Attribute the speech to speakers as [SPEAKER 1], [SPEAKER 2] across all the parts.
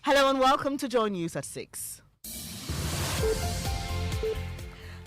[SPEAKER 1] Hello and welcome to Joy News at 6.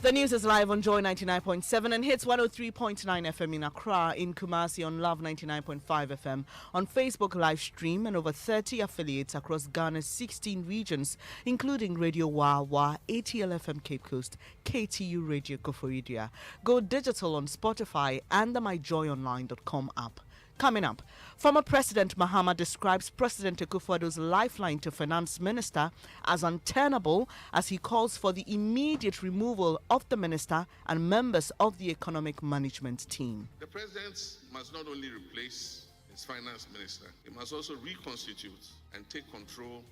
[SPEAKER 1] The news is live on Joy 99.7 and hits 103.9 FM in Accra, in Kumasi on Love 99.5 FM, on Facebook live stream and over 30 affiliates across Ghana's 16 regions, including Radio Wawa, ATL FM Cape Coast, KTU Radio Koforidua. Go digital on Spotify and the myjoyonline.com app. Coming up, former President Mahama describes President Akufo-Addo's lifeline to Finance Minister as untenable as he calls for the immediate removal of the minister and members of the economic management team.
[SPEAKER 2] The President must not only replace his Finance Minister, he must also reconstitute and take control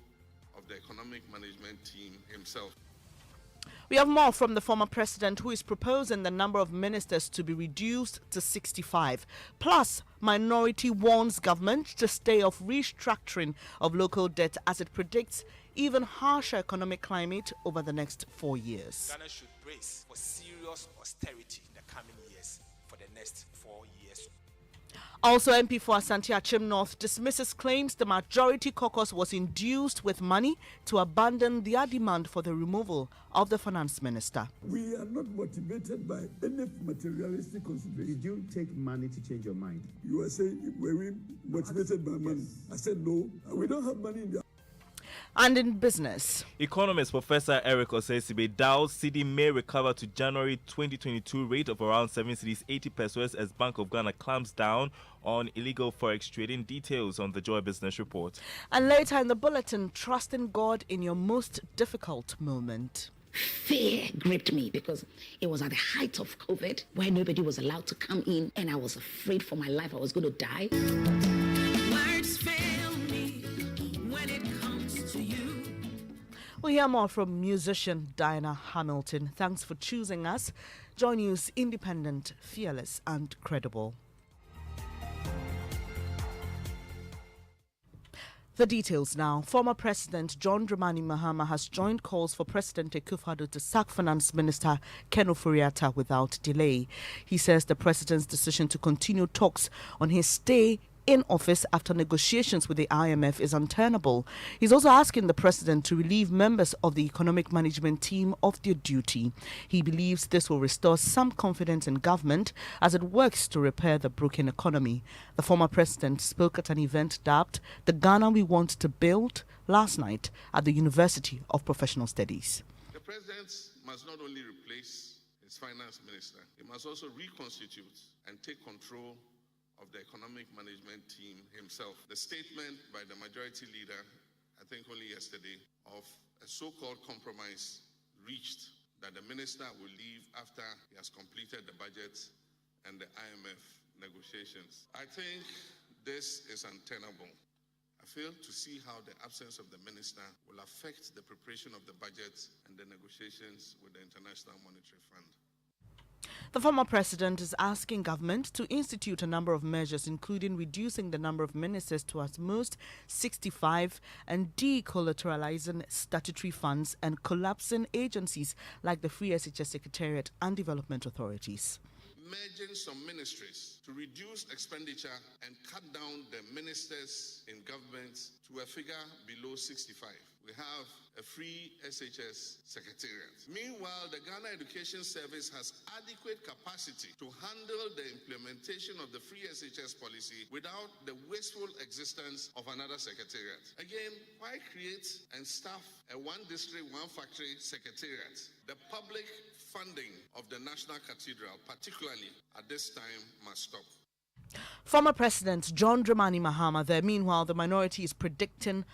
[SPEAKER 2] of the economic management team himself.
[SPEAKER 1] We have more from the former president, who is proposing the number of ministers to be reduced to 65. Plus, minority warns government to stay off restructuring of local debt as it predicts even harsher economic climate over the next 4 years.
[SPEAKER 3] Ghana should brace for serious austerity in the coming years for the next 4 years.
[SPEAKER 1] Also, MP for Asante Achim North dismisses claims the majority caucus was induced with money to abandon their demand for the removal of the finance minister.
[SPEAKER 4] We are not motivated by any materialistic consideration.
[SPEAKER 5] Did you take money to change your mind?
[SPEAKER 4] You are saying, were we motivated by money? Yes. I said no. We don't have money in the.
[SPEAKER 1] And in business,
[SPEAKER 6] economist Professor Eric Osesibe doubts cedi may recover to January 2022 rate of around 7 cedis 80 pesos as Bank of Ghana clamps down on illegal forex trading. Details on the Joy Business Report.
[SPEAKER 1] And later in the bulletin, trusting God in your most difficult moment.
[SPEAKER 7] Fear gripped me because it was at the height of COVID, where nobody was allowed to come in, and I was afraid for my life. I was going to die.
[SPEAKER 8] Words fail me when it comes to you.
[SPEAKER 1] We'll hear more from musician Diana Hamilton. Thanks for choosing us. Joy News, independent, fearless and credible. The details now. Former President John Dramani Mahama has joined calls for President Akufo-Addo to sack Finance Minister Ken Ofori-Atta without delay. He says the president's decision to continue talks on his stay in office after negotiations with the IMF is untenable. He's also asking the president to relieve members of the economic management team of their duty. He believes this will restore some confidence in government as it works to repair the broken economy. The former president spoke at an event dubbed The Ghana We Want to Build last night at the University of Professional Studies.
[SPEAKER 2] The president must not only replace his finance minister, he must also reconstitute and take control of the economic management team himself. The statement by the majority leader, I think only yesterday, of a so-called compromise reached that the minister will leave after he has completed the budget and the IMF negotiations. I think this is untenable. I fail to see how the absence of the minister will affect the preparation of the budget and the negotiations with the International Monetary Fund.
[SPEAKER 1] The former president is asking government to institute a number of measures, including reducing the number of ministers to at most 65 and decollateralizing statutory funds and collapsing agencies like the Free SHS Secretariat and development authorities.
[SPEAKER 2] Merging some ministries to reduce expenditure and cut down the ministers in government to a figure below 65. We have a Free SHS Secretariat. Meanwhile, the Ghana Education Service has adequate capacity to handle the implementation of the Free SHS policy without the wasteful existence of another secretariat. Again, why create and staff a one district, one factory secretariat? The public funding of the National Cathedral, particularly at this time, must stop.
[SPEAKER 1] Former President John Dramani Mahama there. Meanwhile, the minority is predicting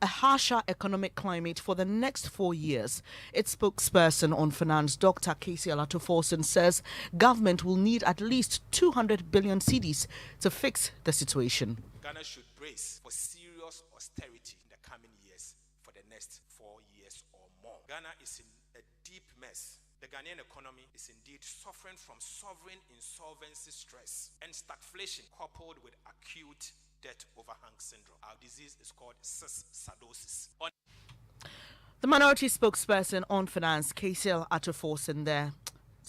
[SPEAKER 1] a harsher economic climate for the next 4 years. Its spokesperson on finance, Dr. Casey Alatoforson, says government will need at least 200 billion cedis to fix the situation.
[SPEAKER 3] Ghana should brace for serious austerity in the coming years for the next 4 years or more. Ghana is in a deep mess. The Ghanaian economy is indeed suffering from sovereign insolvency stress and stagflation coupled with acute debt overhang syndrome. Our disease is called sarcoidosis. The
[SPEAKER 1] minority spokesperson on finance, Casey Alatoforson there.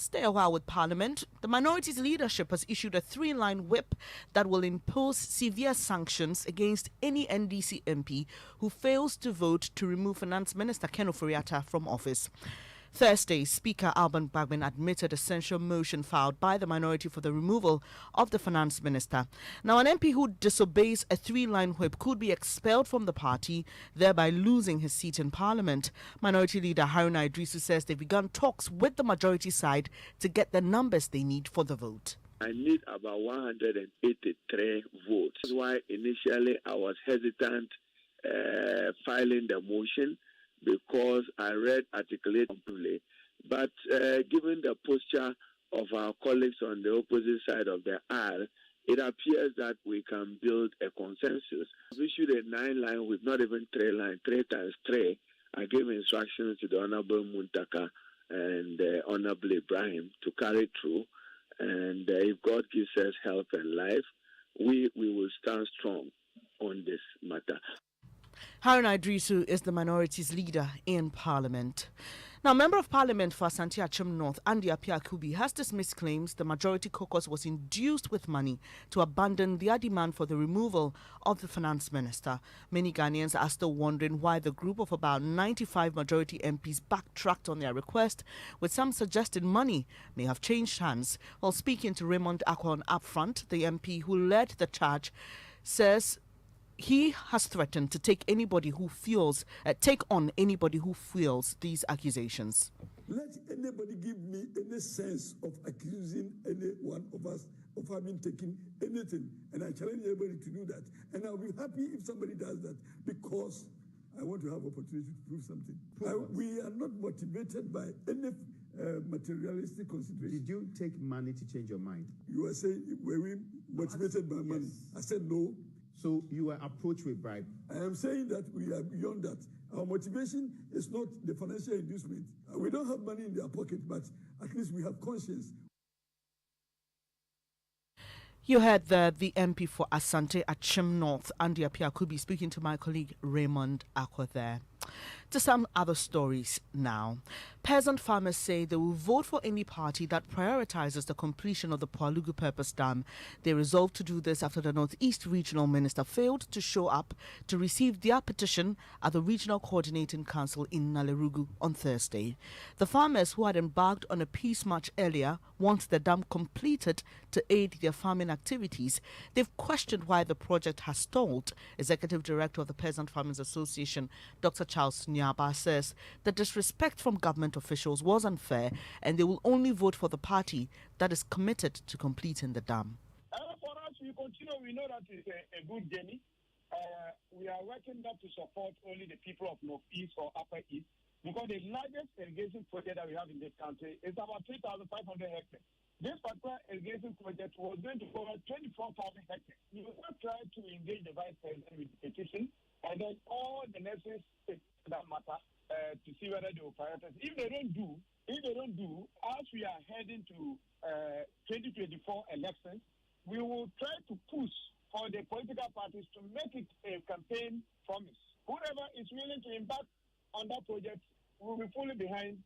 [SPEAKER 1] Stay a while with Parliament. The minority's leadership has issued a 3-line whip that will impose severe sanctions against any NDC MP who fails to vote to remove Finance Minister Ken Ofori-Atta from office. Thursday, Speaker Alban Bagbin admitted a censure motion filed by the minority for the removal of the Finance Minister. Now, an MP who disobeys a 3-line whip could be expelled from the party, thereby losing his seat in Parliament. Minority Leader Haruna Idrisu says they've begun talks with the majority side to get the numbers they need for the vote.
[SPEAKER 9] I need about 183 votes. That's why initially I was hesitant filing the motion, because I read articulate completely. But given the posture of our colleagues on the opposite side of the aisle, it appears that we can build a consensus. We issued a 9-line with not even 3-line, 3 times 3. I gave instructions to the Honorable Muntaka and Honorable Ibrahim to carry through. And if God gives us health and life, we will stand strong on this matter.
[SPEAKER 1] Haruna Idrisu is the minority's leader in Parliament. Now, Member of Parliament for Asante Achim North, Andy Appiah-Kubi, has dismissed claims the majority caucus was induced with money to abandon their demand for the removal of the Finance Minister. Many Ghanaians are still wondering why the group of about 95 majority MPs backtracked on their request, with some suggesting money may have changed hands. While speaking to Raymond Akon upfront, the MP who led the charge says he has threatened to take on anybody who fuels these accusations.
[SPEAKER 4] Let anybody give me any sense of accusing any one of us of having taken anything, and I challenge everybody to do that. And I'll be happy if somebody does that, because I want to have opportunity to prove something. We are not motivated by any materialistic consideration.
[SPEAKER 5] Did you take money to change your mind?
[SPEAKER 4] You are saying, were we motivated by money?
[SPEAKER 5] Yes.
[SPEAKER 4] I said no.
[SPEAKER 5] So you were approached with bribe?
[SPEAKER 4] I am saying that we are beyond that. Our motivation is not the financial inducement. We don't have money in their pocket, but at least we have conscience.
[SPEAKER 1] You heard the MP for Asante Achim North, Andy Appiah-Kubi, speaking to my colleague Raymond Akwa there. To some other stories now. Peasant farmers say they will vote for any party that prioritizes the completion of the Poalugu Purpose Dam. They resolved to do this after the Northeast Regional Minister failed to show up to receive their petition at the Regional Coordinating Council in Nalerugu on Thursday. The farmers, who had embarked on a peace march earlier, want the dam completed to aid their farming activities. They've questioned why the project has stalled. Executive Director of the Peasant Farmers Association, Dr. Charles Nyaba, says the disrespect from government officials was unfair, and they will only vote for the party that is committed to completing the dam.
[SPEAKER 10] For us, we continue. We know that it's a good journey. We are working that to support only the people of Northeast or Upper East, because the largest irrigation project that we have in this country is about 3,500 hectares. This particular irrigation project was going to cover 24,000 hectares. We will not try to engage the Vice President with the petition, and then all the necessary steps that matter to see whether they will prioritize. If they don't do, as we are heading to 2024 elections, we will try to push for the political parties to make it a campaign promise. Whoever is willing to embark on that project will be fully behind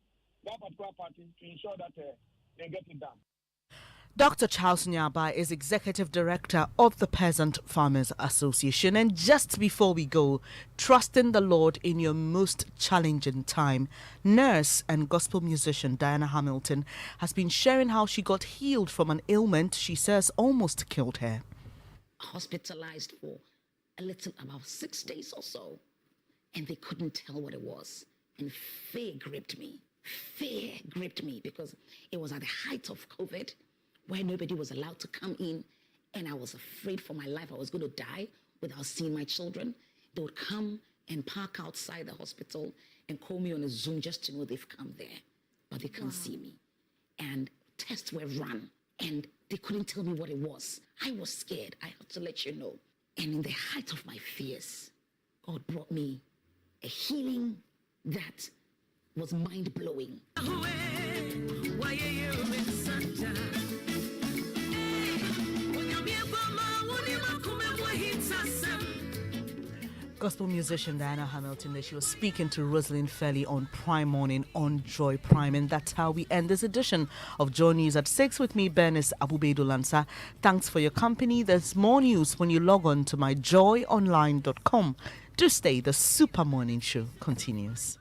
[SPEAKER 10] that particular party to ensure that they get it done.
[SPEAKER 1] Dr. Charles Nyaba is Executive Director of the Peasant Farmers Association. And just before we go, trust in the Lord in your most challenging time. Nurse and gospel musician Diana Hamilton has been sharing how she got healed from an ailment she says almost killed her.
[SPEAKER 7] Hospitalized for about 6 days or so, and they couldn't tell what it was. And fear gripped me. Fear gripped me because it was at the height of COVID, where nobody was allowed to come in, and I was afraid for my life. I was going to die without seeing my children. They would come and park outside the hospital and call me on a Zoom just to know they've come there, but they can't see me. And tests were run, and they couldn't tell me what it was. I was scared. I had to let you know. And in the height of my fears, God brought me a healing that was mind-blowing.
[SPEAKER 1] Gospel musician Diana Hamilton there. She was speaking to Rosalind Fairley on Prime Morning on Joy Prime. And that's how we end this edition of Joy News at 6 with me, Bernice Abu-Baidoo Lansah. Thanks for your company. There's more news when you log on to myjoyonline.com. Do stay. The Super Morning Show continues.